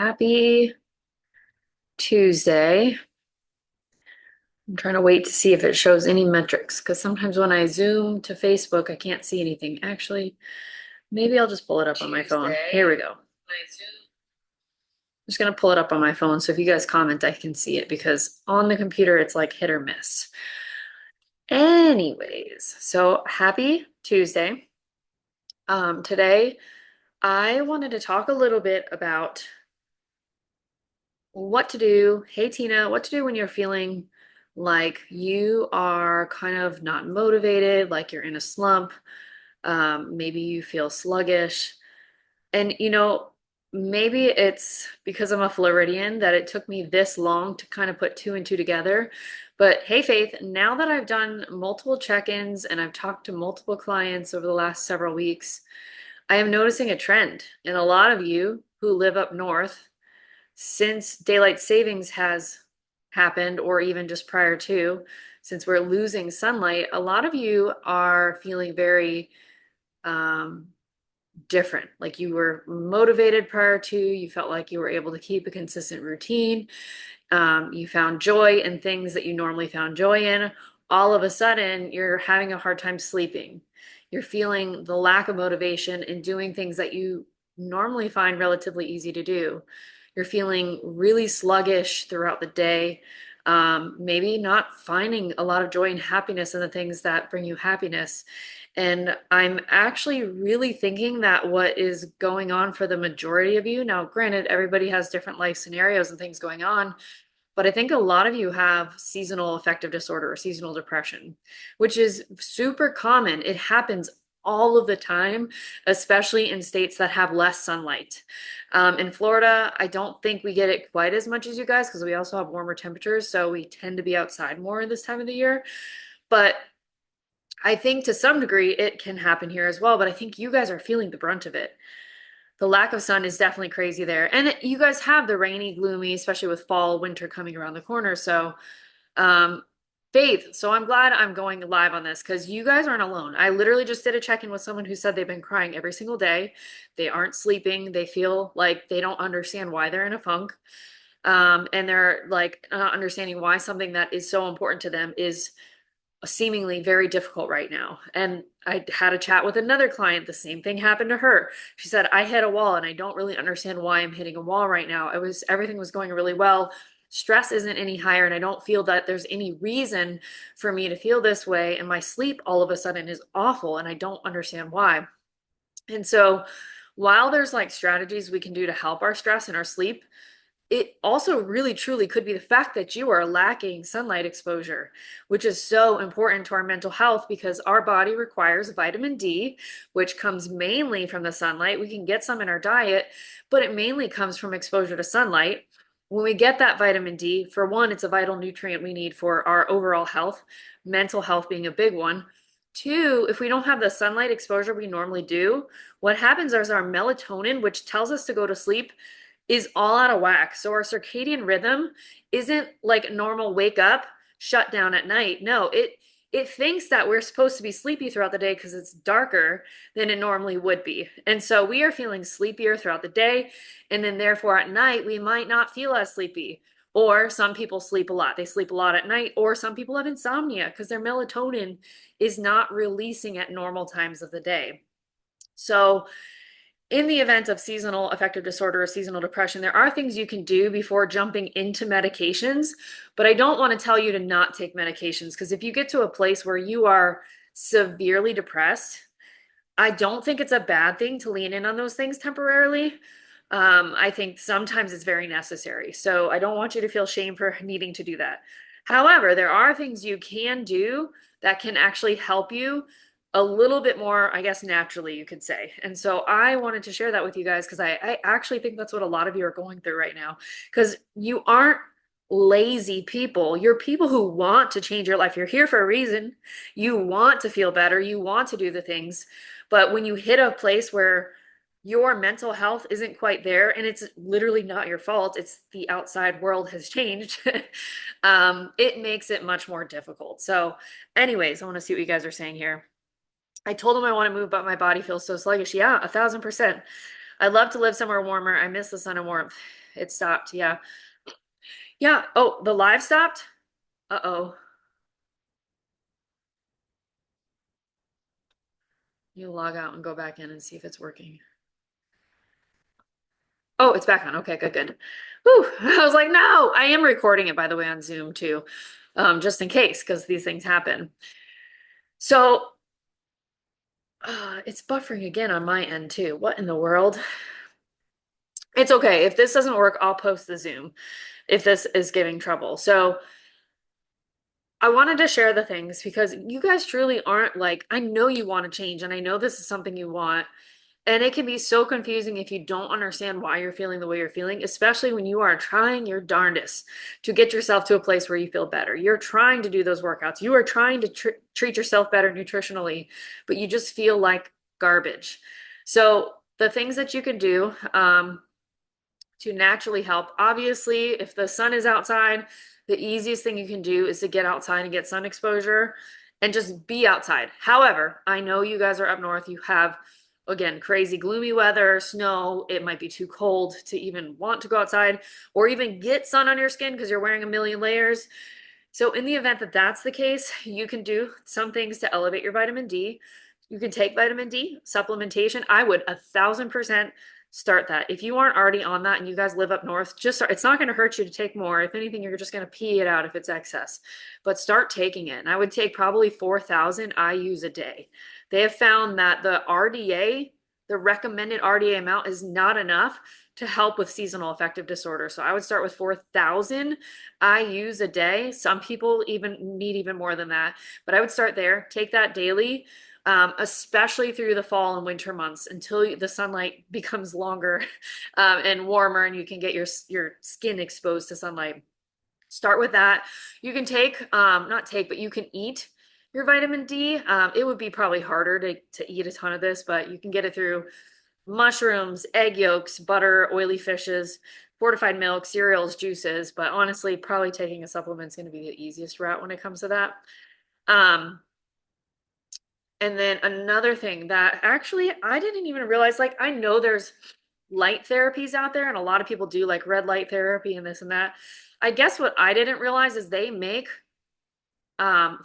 Happy Tuesday. I'm trying to wait to see if it shows any metrics because sometimes when I zoom to Facebook, I can't see anything. Actually, maybe I'll just pull it up on my phone. Here we go. I'm just gonna pull it up on my phone so if you guys comment, I can see it because on the computer it's like hit or miss. Anyways, so happy Tuesday. Today I wanted to talk a little bit about what to do. Hey, Tina, what to do when you're feeling like you are kind of not motivated, like you're in a slump. Maybe you feel sluggish. And, maybe it's because I'm a Floridian that it took me this long to kind of put two and two together. But hey, Faith, now that I've done multiple check-ins and I've talked to multiple clients over the last several weeks, I am noticing a trend in a lot of you who live up north since daylight savings has happened, or even just prior to, since we're losing sunlight, a lot of you are feeling very um, different. Like you were motivated prior to, you felt like you were able to keep a consistent routine. You found joy in things that you normally found joy in. All of a sudden, you're having a hard time sleeping. You're feeling the lack of motivation in doing things that you normally find relatively easy to do. You're feeling really sluggish throughout the day. Maybe not finding a lot of joy and happiness in the things that bring you happiness. And I'm actually really thinking that what is going on for the majority of you, now, granted, everybody has different life scenarios and things going on, but I think a lot of you have seasonal affective disorder or seasonal depression, which is super common. It happens all of the time, especially in states that have less sunlight. In Florida, I don't think we get it quite as much as you guys because we also have warmer temperatures, so we tend to be outside more this time of the year. But I think to some degree it can happen here as well, but I think you guys are feeling the brunt of it. The lack of sun is definitely crazy there. And you guys have the rainy, gloomy, especially with fall, winter coming around the corner. So, um, Faith, so I'm glad I'm going live on this because you guys aren't alone. I literally just did a check-in with someone who said they've been crying every single day. They aren't sleeping. They feel like they don't understand why they're in a funk. And they're like not understanding why something that is so important to them is seemingly very difficult right now. And I had a chat with another client. The same thing happened to her. She said, I hit a wall and I don't really understand why I'm hitting a wall right now. Everything was going really well. Stress isn't any higher, and I don't feel that there's any reason for me to feel this way. And my sleep all of a sudden is awful, and I don't understand why. And so, while there's like strategies we can do to help our stress and our sleep, it also really truly could be the fact that you are lacking sunlight exposure, which is so important to our mental health because our body requires vitamin D, which comes mainly from the sunlight. We can get some in our diet, but it mainly comes from exposure to sunlight. When we get that vitamin D, for one, it's a vital nutrient we need for our overall health, mental health being a big one. Two, if we don't have the sunlight exposure we normally do, what happens is our melatonin, which tells us to go to sleep, is all out of whack. So our circadian rhythm isn't like normal wake up, shut down at night. No, it thinks that we're supposed to be sleepy throughout the day because it's darker than it normally would be. And so we are feeling sleepier throughout the day. And then therefore at night, we might not feel as sleepy. Or some people sleep a lot. They sleep a lot at night. Or some people have insomnia because their melatonin is not releasing at normal times of the day. So in the event of seasonal affective disorder or seasonal depression, there are things you can do before jumping into medications, but I don't want to tell you to not take medications because if you get to a place where you are severely depressed, I don't think it's a bad thing to lean in on those things temporarily. I think sometimes it's very necessary. So I don't want you to feel shame for needing to do that. However, there are things you can do that can actually help you a little bit more, I guess, naturally, you could say. And so I wanted to share that with you guys because I actually think that's what a lot of you are going through right now. Because you aren't lazy people. You're people who want to change your life. You're here for a reason. You want to feel better. You want to do the things. But when you hit a place where your mental health isn't quite there, and it's literally not your fault, it's the outside world has changed, it makes it much more difficult. So, anyways, I want to see what you guys are saying here. I told him I want to move, but my body feels so sluggish. Yeah, 1,000%. I'd love to live somewhere warmer. I miss the sun and warmth. It stopped. Yeah. Yeah. Oh, the live stopped? Uh-oh. You log out and go back in and see if it's working. Oh, it's back on. Okay, good, good. Whew. I was like, no, I am recording it, by the way, on Zoom too, just in case, because these things happen. So, it's buffering again on my end too. What in the world? It's okay. If this doesn't work, I'll post the Zoom if this is giving trouble. So, I wanted to share the things because you guys truly aren't like, I know you want to change and I know this is something you want. And it can be so confusing if you don't understand why you're feeling the way you're feeling, especially when you are trying your darndest to get yourself to a place where you feel better. You're trying to do those workouts. You are trying to treat yourself better nutritionally, but you just feel like garbage. So the things that you can do, to naturally help. Obviously, if the sun is outside, the easiest thing you can do is to get outside and get sun exposure and just be outside. However, I know you guys are up north. You have, again, crazy gloomy weather, snow. It might be too cold to even want to go outside or even get sun on your skin because you're wearing a million layers. So, in the event that that's the case, you can do some things to elevate your vitamin D. You can take vitamin D supplementation. I would 1,000% start that. If you aren't already on that and you guys live up north, just start. It's not going to hurt you to take more. If anything, you're just going to pee it out if it's excess. But start taking it. And I would take probably 4,000 IUs a day. They have found that the RDA, the recommended RDA amount, is not enough to help with seasonal affective disorder. So I would start with 4,000 IUs a day. Some people even need even more than that, but I would start there. Take that daily, especially through the fall and winter months until the sunlight becomes longer and warmer, and you can get your skin exposed to sunlight. Start with that. You can take, not take, but you can eat your vitamin D. It would be probably harder to eat a ton of this, but you can get it through mushrooms, egg yolks, butter, oily fishes, fortified milk, cereals, juices. But honestly, probably taking a supplement is going to be the easiest route when it comes to that. Um, and then another thing that actually I didn't even realize, like, I know there's light therapies out there, and a lot of people do like red light therapy and this and that. I guess what I didn't realize is they make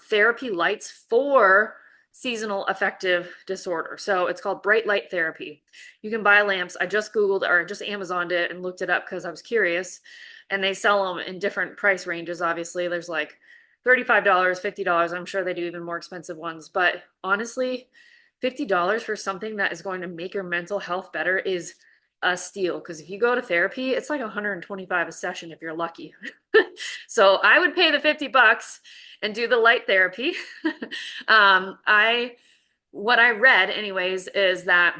therapy lights for seasonal affective disorder. So it's called bright light therapy. You can buy lamps. I just Googled or just Amazoned it and looked it up because I was curious. And they sell them in different price ranges. Obviously, there's like $35, $50. I'm sure they do even more expensive ones. But honestly, $50 for something that is going to make your mental health better is a steal. Because if you go to therapy, it's like 125 a session if you're lucky. So I would pay the $50 and do the light therapy. I what I read anyways is that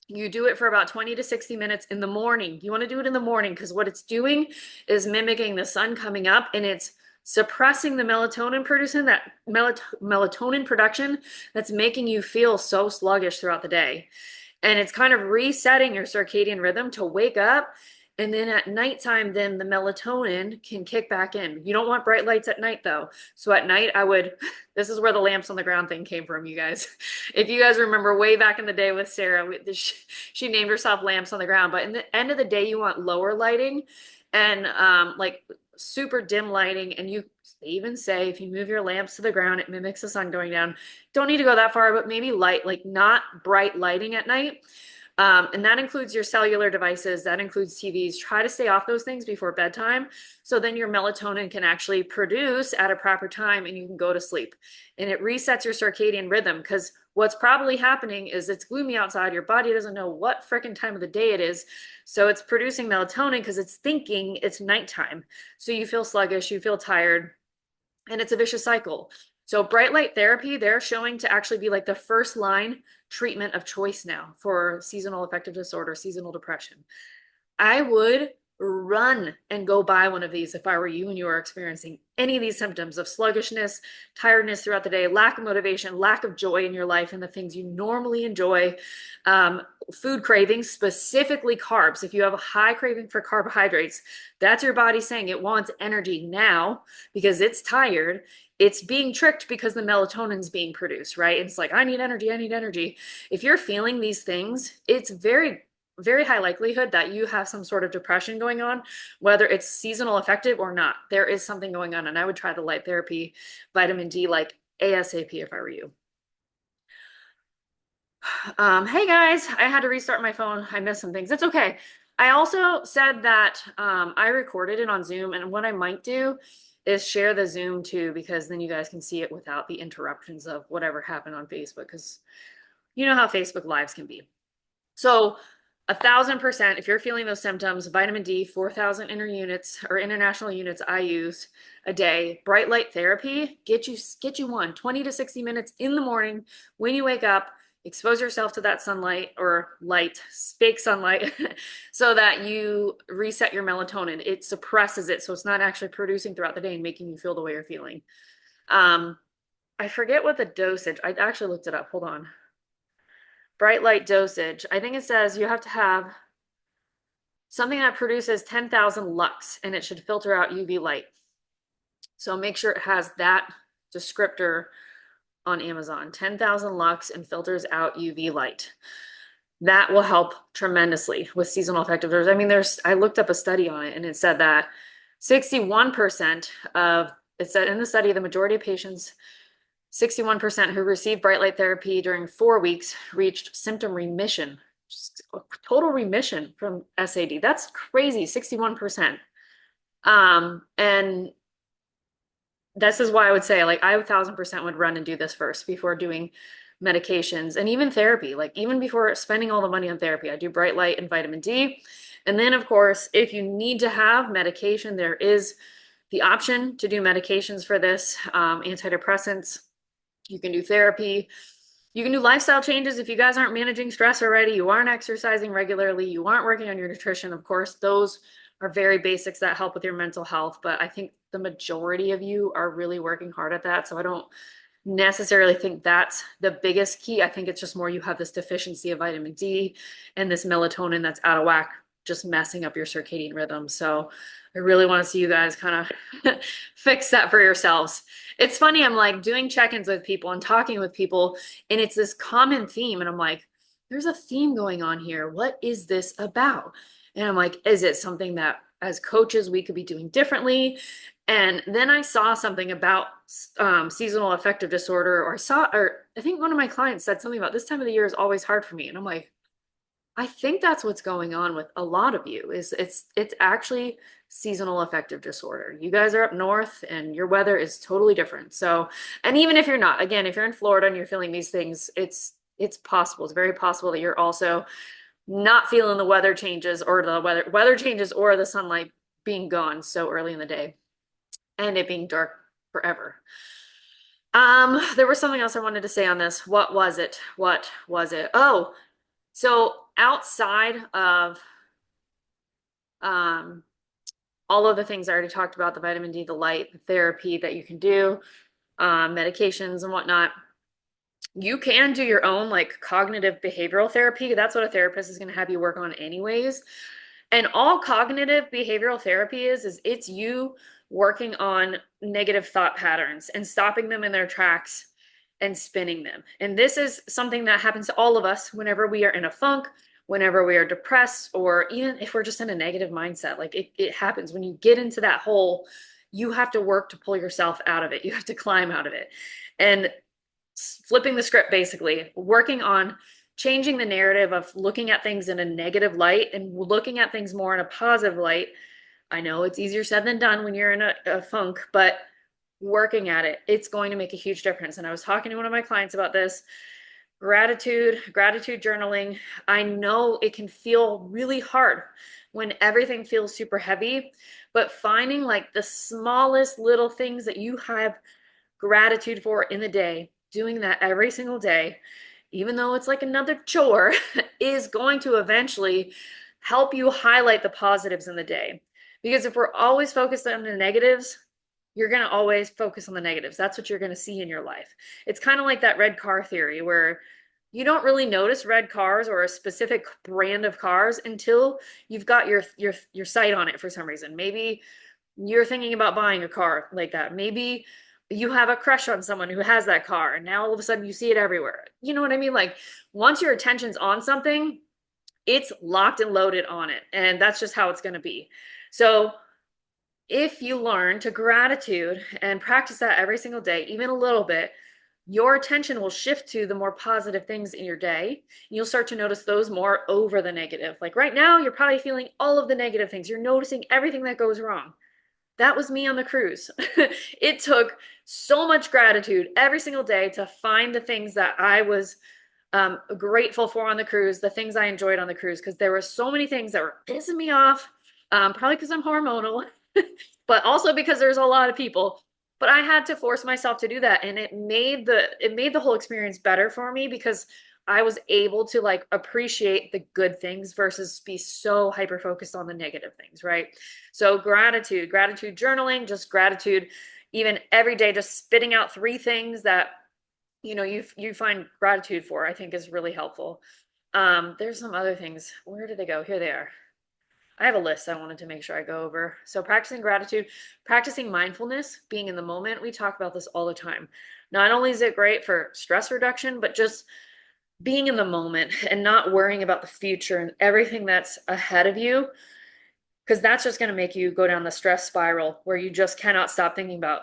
you do it for about 20 to 60 minutes in the morning. You want to do it in the morning because what it's doing is mimicking the sun coming up, and it's suppressing the melatonin producing that melatonin production that's making you feel so sluggish throughout the day. And it's kind of resetting your circadian rhythm to wake up. And then at nighttime, then the melatonin can kick back in. You don't want bright lights at night though. So at night, I would, this is where the lamps on the ground thing came from, you guys. If you guys remember way back in the day with Sarah, she named herself lamps on the ground. But in the end of the day, you want lower lighting and like super dim lighting. And they even say if you move your lamps to the ground, it mimics the sun going down. Don't need to go that far, but maybe light, like not bright lighting at night. And that includes your cellular devices, that includes TVs. Try to stay off those things before bedtime. So then your melatonin can actually produce at a proper time and you can go to sleep. And it resets your circadian rhythm because what's probably happening is it's gloomy outside. Your body doesn't know what freaking time of the day it is. So it's producing melatonin because it's thinking it's nighttime. So you feel sluggish, you feel tired, and it's a vicious cycle. So bright light therapy, they're showing to actually be like the first line treatment of choice now for seasonal affective disorder, seasonal depression. I would run and go buy one of these if I were you and you are experiencing any of these symptoms of sluggishness, tiredness throughout the day, lack of motivation, lack of joy in your life and the things you normally enjoy, food cravings, specifically carbs. If you have a high craving for carbohydrates, that's your body saying it wants energy now because it's tired. It's being tricked because the melatonin's being produced, right? It's like, I need energy, I need energy. If you're feeling these things, it's very very high likelihood that you have some sort of depression going on, whether it's seasonal affective or not. There is something going on, and I would try the light therapy, vitamin D, like ASAP if I were you. Hey guys, I had to restart my phone. I missed some things. It's okay. I also said that I recorded it on Zoom, and what I might do is share the Zoom too, because then you guys can see it without the interruptions of whatever happened on Facebook, because you know how Facebook Lives can be. So 1,000%, if you're feeling those symptoms, vitamin D, 4,000 inner units or international units I use a day. Bright light therapy, get you one 20 to 60 minutes in the morning when you wake up. Expose yourself to that sunlight or light, fake sunlight, so that you reset your melatonin. It suppresses it, so it's not actually producing throughout the day and making you feel the way you're feeling. Um, I forget what the dosage. I actually looked it up. Hold on. Bright light dosage. I think it says you have to have something that produces 10,000 lux and it should filter out UV light. So make sure it has that descriptor on Amazon, 10,000 lux and filters out UV light. That will help tremendously with seasonal affective disorders. I mean, I looked up a study on it and it said that 61% of, it said in the study, the majority of patients 61% who received bright light therapy during 4 weeks reached symptom remission, total remission from SAD. That's crazy, 61%. And this is why I would say, like, I 1,000% would run and do this first before doing medications and even therapy. Like, even before spending all the money on therapy, I do bright light and vitamin D. And then, of course, if you need to have medication, there is the option to do medications for this, antidepressants. You can do therapy. You can do lifestyle changes if you guys aren't managing stress already, you aren't exercising regularly, you aren't working on your nutrition. Of course, those are very basics that help with your mental health, but I think the majority of you are really working hard at that. So I don't necessarily think that's the biggest key. I think it's just more you have this deficiency of vitamin D and this melatonin that's out of whack, just messing up your circadian rhythm. So I really want to see you guys kind of fix that for yourselves. It's funny, I'm like doing check-ins with people and talking with people, and it's this common theme. And I'm like, there's a theme going on here. What is this about? And I'm like, is it something that as coaches we could be doing differently? And then I saw something about seasonal affective disorder, or I think one of my clients said something about this time of the year is always hard for me. And I'm like, I think that's what's going on with a lot of you is it's actually seasonal affective disorder. You guys are up north and your weather is totally different. So, and even if you're not, again, if you're in Florida and you're feeling these things, it's possible. It's very possible that you're also not feeling the weather changes or the weather changes or the sunlight being gone so early in the day and it being dark forever. There was something else I wanted to say on this. What was it? What was it? Oh, so outside of um, all of the things I already talked about, the vitamin D, the light, the therapy that you can do, medications and whatnot, you can do your own like cognitive behavioral therapy. That's what a therapist is going to have you work on anyways. And all cognitive behavioral therapy is it's you working on negative thought patterns and stopping them in their tracks and spinning them. And this is something that happens to all of us whenever we are in a funk, whenever we are depressed, or even if we're just in a negative mindset. Like it happens when you get into that hole, you have to work to pull yourself out of it. You have to climb out of it. And flipping the script, basically, working on changing the narrative of looking at things in a negative light and looking at things more in a positive light. I know it's easier said than done when you're in a funk, but working at it, it's going to make a huge difference. And I was talking to one of my clients about this. Gratitude journaling. I know it can feel really hard when everything feels super heavy, but finding like the smallest little things that you have gratitude for in the day, doing that every single day, even though it's like another chore, is going to eventually help you highlight the positives in the day. Because if we're always focused on the negatives, you're going to always focus on the negatives. That's what you're going to see in your life. It's kind of like that red car theory where you don't really notice red cars or a specific brand of cars until you've got your sight on it for some reason. Maybe you're thinking about buying a car like that. Maybe you have a crush on someone who has that car and now all of a sudden you see it everywhere. You know what I mean? Like once your attention's on something, it's locked and loaded on it. And that's just how it's going to be. So if you learn to gratitude and practice that every single day, even a little bit, your attention will shift to the more positive things in your day. You'll start to notice those more over the negative. Like right now, you're probably feeling all of the negative things. You're noticing everything that goes wrong. That was me on the cruise. It took so much gratitude every single day to find the things that I was grateful for on the cruise, the things I enjoyed on the cruise, because there were so many things that were pissing me off, probably because I'm hormonal, but also because there's a lot of people. But I had to force myself to do that, and it made the whole experience better for me because I was able to like appreciate the good things versus be so hyper focused on the negative things, right? So gratitude journaling, just gratitude, even every day, just spitting out three things that you find gratitude for, I think is really helpful. There's some other things. Where did they go? Here they are. I have a list I wanted to make sure I go over. So practicing gratitude, practicing mindfulness, being in the moment. We talk about this all the time. Not only is it great for stress reduction, but just being in the moment and not worrying about the future and everything that's ahead of you, because that's just going to make you go down the stress spiral where you just cannot stop thinking about,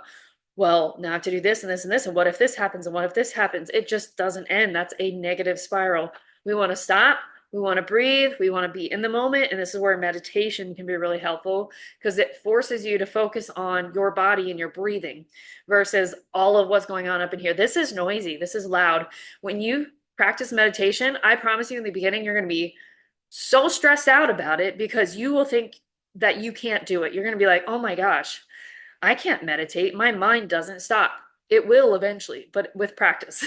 well, now I have to do this and this and this, and what if this happens and what if this happens? It just doesn't end. That's a negative spiral. We want to stop. We want to breathe. We want to be in the moment. And this is where meditation can be really helpful because it forces you to focus on your body and your breathing versus all of what's going on up in here. This is noisy. This is loud. When you practice meditation, I promise you in the beginning, you're going to be so stressed out about it because you will think that you can't do it. You're going to be like, oh my gosh, I can't meditate. My mind doesn't stop. It will eventually, but with practice.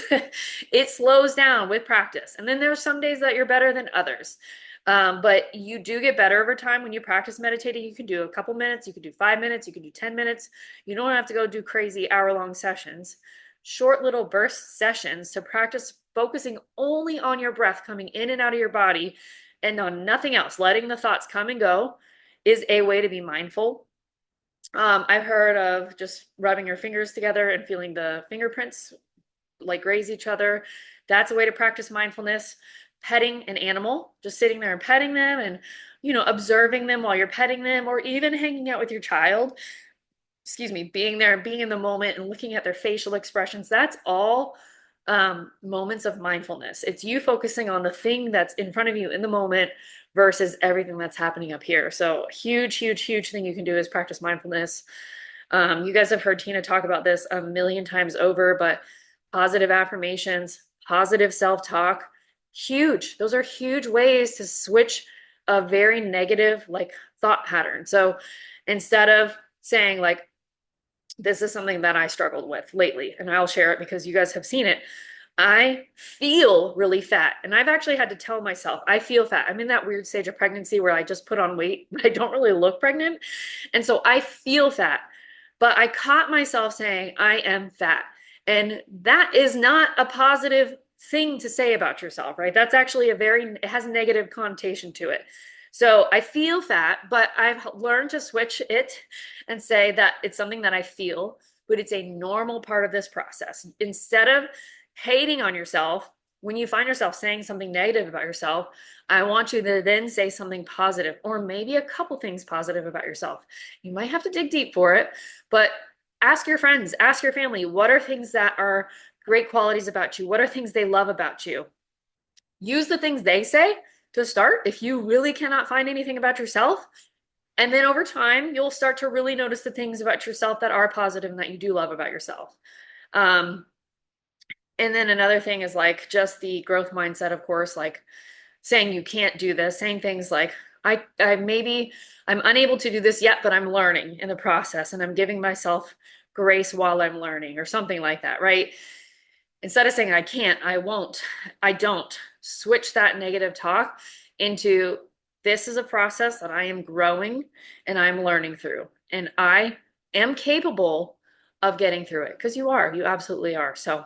It slows down with practice. And then there's some days that you're better than others. But you do get better over time when you practice meditating. You can do a couple minutes, you can do 5 minutes, you can do 10 minutes. You don't have to go do crazy hour-long sessions. Short little burst sessions to practice focusing only on your breath coming in and out of your body and on nothing else, letting the thoughts come and go is a way to be mindful. I've heard of just rubbing your fingers together and feeling the fingerprints like graze each other. That's a way to practice mindfulness. Petting an animal, just sitting there and petting them and, observing them while you're petting them, or even hanging out with your child. Excuse me, being there, being in the moment and looking at their facial expressions. That's all moments of mindfulness. It's you focusing on the thing that's in front of you in the moment versus everything that's happening up here. So huge, huge, huge thing you can do is practice mindfulness. You guys have heard Tina talk about this a million times over, but positive affirmations, positive self-talk, huge. Those are huge ways to switch a very negative like thought pattern. So instead of saying like, this is something that I struggled with lately, and I'll share it because you guys have seen it. I feel really fat, and I've actually had to tell myself I feel fat. I'm in that weird stage of pregnancy where I just put on weight, but I don't really look pregnant. And so I feel fat, but I caught myself saying I am fat. And that is not a positive thing to say about yourself, right? That's actually it has a negative connotation to it. So I feel fat, but I've learned to switch it and say that it's something that I feel, but it's a normal part of this process. Instead of hating on yourself, when you find yourself saying something negative about yourself, I want you to then say something positive, or maybe a couple things positive about yourself. You might have to dig deep for it, but ask your friends, ask your family, what are things that are great qualities about you? What are things they love about you? Use the things they say to start if you really cannot find anything about yourself. And then over time, you'll start to really notice the things about yourself that are positive and that you do love about yourself. Um, and then another thing is like just the growth mindset, of course, like saying you can't do this, saying things like, I maybe I'm unable to do this yet, but I'm learning in the process and I'm giving myself grace while I'm learning or something like that, right? Instead of saying I can't, I won't, I don't, switch that negative talk into this is a process that I am growing and I'm learning through. And I am capable of getting through it because you absolutely are. So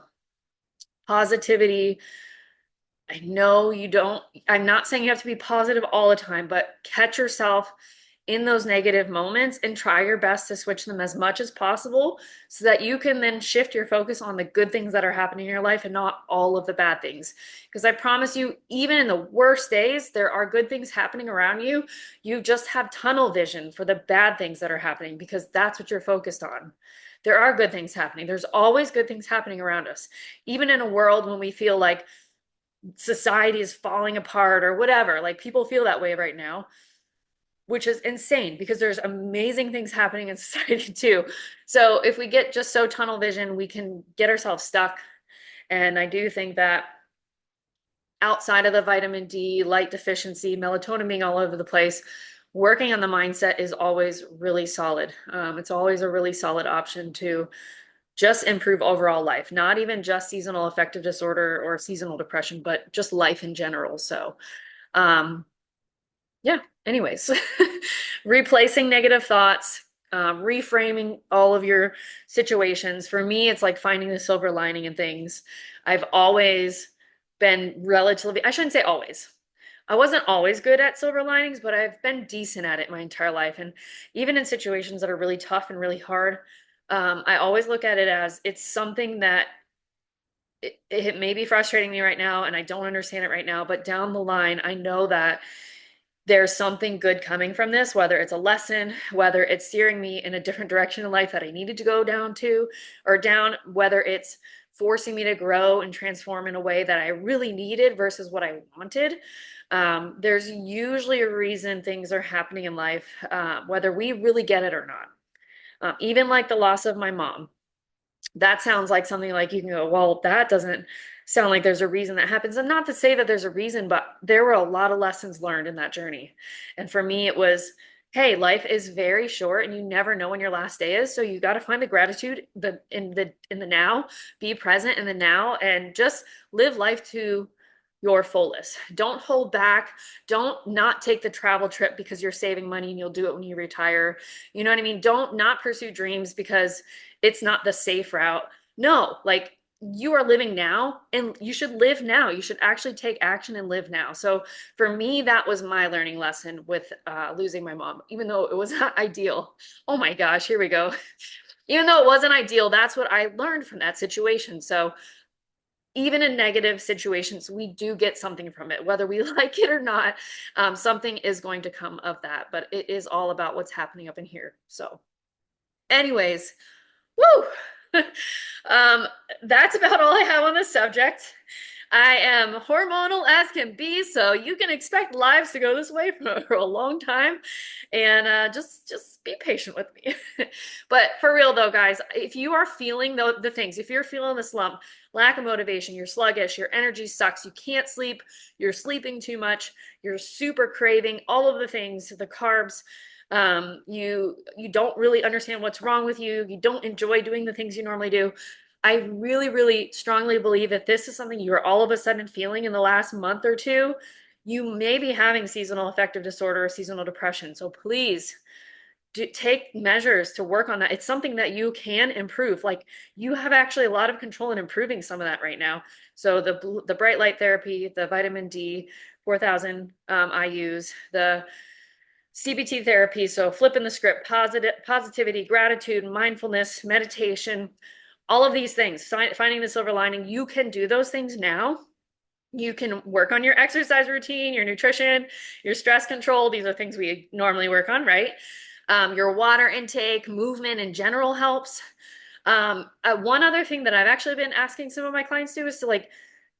positivity, I know you don't, I'm not saying you have to be positive all the time, but catch yourself in those negative moments and try your best to switch them as much as possible so that you can then shift your focus on the good things that are happening in your life and not all of the bad things. Because I promise you, even in the worst days, there are good things happening around you. You just have tunnel vision for the bad things that are happening because that's what you're focused on. There are good things happening. There's always good things happening around us. Even in a world when we feel like society is falling apart or whatever, like people feel that way right now, which is insane because there's amazing things happening in society too. So if we get just so tunnel vision, we can get ourselves stuck. And I do think that outside of the vitamin D, light deficiency, melatonin being all over the place, working on the mindset is always really solid. It's always a really solid option to just improve overall life, not even just seasonal affective disorder or seasonal depression, but just life in general. So, um, yeah, anyways, replacing negative thoughts, reframing all of your situations. For me, it's like finding the silver lining in things. I've always been relatively, I shouldn't say always. I wasn't always good at silver linings, but I've been decent at it my entire life. And even in situations that are really tough and really hard, I always look at it as it's something that it may be frustrating me right now and I don't understand it right now, but down the line, I know that there's something good coming from this, whether it's a lesson, whether it's steering me in a different direction in life that I needed to go down to or down, whether it's forcing me to grow and transform in a way that I really needed versus what I wanted. There's usually a reason things are happening in life, whether we really get it or not. Even like the loss of my mom, that sounds like something like you can go, well, that doesn't sound like there's a reason that happens. And not to say that there's a reason, but there were a lot of lessons learned in that journey. And for me, it was, hey, life is very short and you never know when your last day is. So you got to find the gratitude in the now, be present in the now, and just live life to your fullest. Don't hold back. Don't not take the travel trip because you're saving money and you'll do it when you retire. You know what I mean? Don't not pursue dreams because it's not the safe route. No, like you are living now and you should live now. You should actually take action and live now. So for me, that was my learning lesson with losing my mom, even though it was not ideal. Oh my gosh, here we go. Even though it wasn't ideal, that's what I learned from that situation. So even in negative situations, we do get something from it, whether we like it or not. Something is going to come of that, but it is all about what's happening up in here. So, anyways, woo! um, that's about all I have on the subject. I am hormonal as can be, so you can expect lives to go this way for a long time, and just be patient with me. But for real though, guys, if you are feeling the things, if you're feeling the slump, lack of motivation, you're sluggish, your energy sucks, you can't sleep, you're sleeping too much, you're super craving all of the things, the carbs, you don't really understand what's wrong with you, you don't enjoy doing the things you normally do. I really, really strongly believe if this is something you're all of a sudden feeling in the last month or two, you may be having seasonal affective disorder or seasonal depression. So please take measures to work on that. It's something that you can improve. Like you have actually a lot of control in improving some of that right now. So the bright light therapy, the vitamin D, 4,000 I use, the CBT therapy, so flipping the script, positivity, gratitude, mindfulness, meditation, all of these things, finding the silver lining. You can do those things now. You can work on your exercise routine, your nutrition, your stress control. These are things we normally work on, right? Your water intake, movement in general helps. One other thing that I've actually been asking some of my clients to do is to like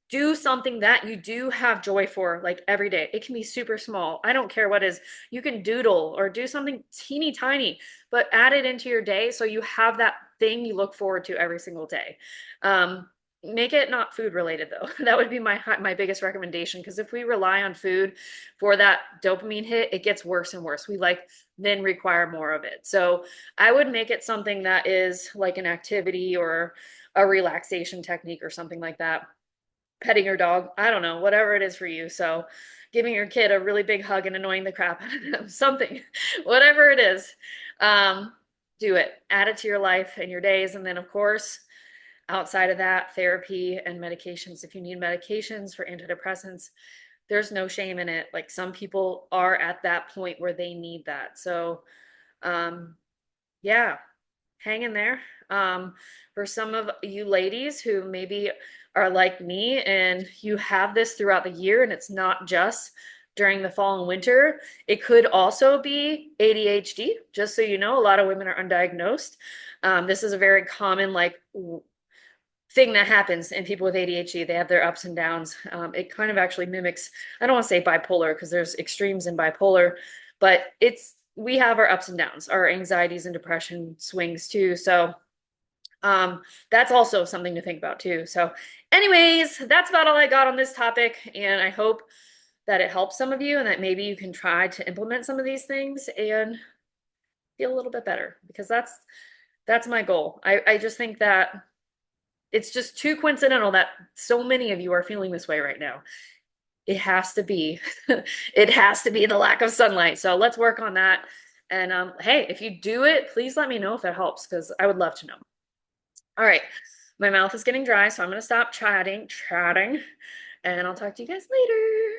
do something that you do have joy for like every day. It can be super small. I don't care what it is. You can doodle or do something teeny tiny, but add it into your day so you have that thing you look forward to every single day. Make it not food related though. That would be my biggest recommendation because if we rely on food for that dopamine hit, it gets worse and worse. We like then require more of it. So I would make it something that is like an activity or a relaxation technique or something like that, petting your dog, I don't know, whatever it is for you. So giving your kid a really big hug and annoying the crap out of them, something, whatever it is, do it. Add it to your life and your days. And then, of course, outside of that, therapy and medications. If you need medications for antidepressants, there's no shame in it. Like some people are at that point where they need that. So, um, yeah, hang in there. Um, for some of you ladies who maybe are like me and you have this throughout the year and it's not just during the fall and winter, it could also be ADHD. Just so you know, a lot of women are undiagnosed. This is a very common like thing that happens in people with ADHD. They have their ups and downs. It kind of actually mimics, I don't want to say bipolar because there's extremes in bipolar, but we have our ups and downs, our anxieties and depression swings too. So um, that's also something to think about too. So, anyways, that's about all I got on this topic. And I hope that it helps some of you and that maybe you can try to implement some of these things and feel a little bit better because that's my goal. I just think that it's just too coincidental that so many of you are feeling this way right now. It has to be, it has to be the lack of sunlight. So let's work on that. And hey, if you do it, please let me know if it helps because I would love to know. All right, my mouth is getting dry, so I'm gonna stop chatting, and I'll talk to you guys later.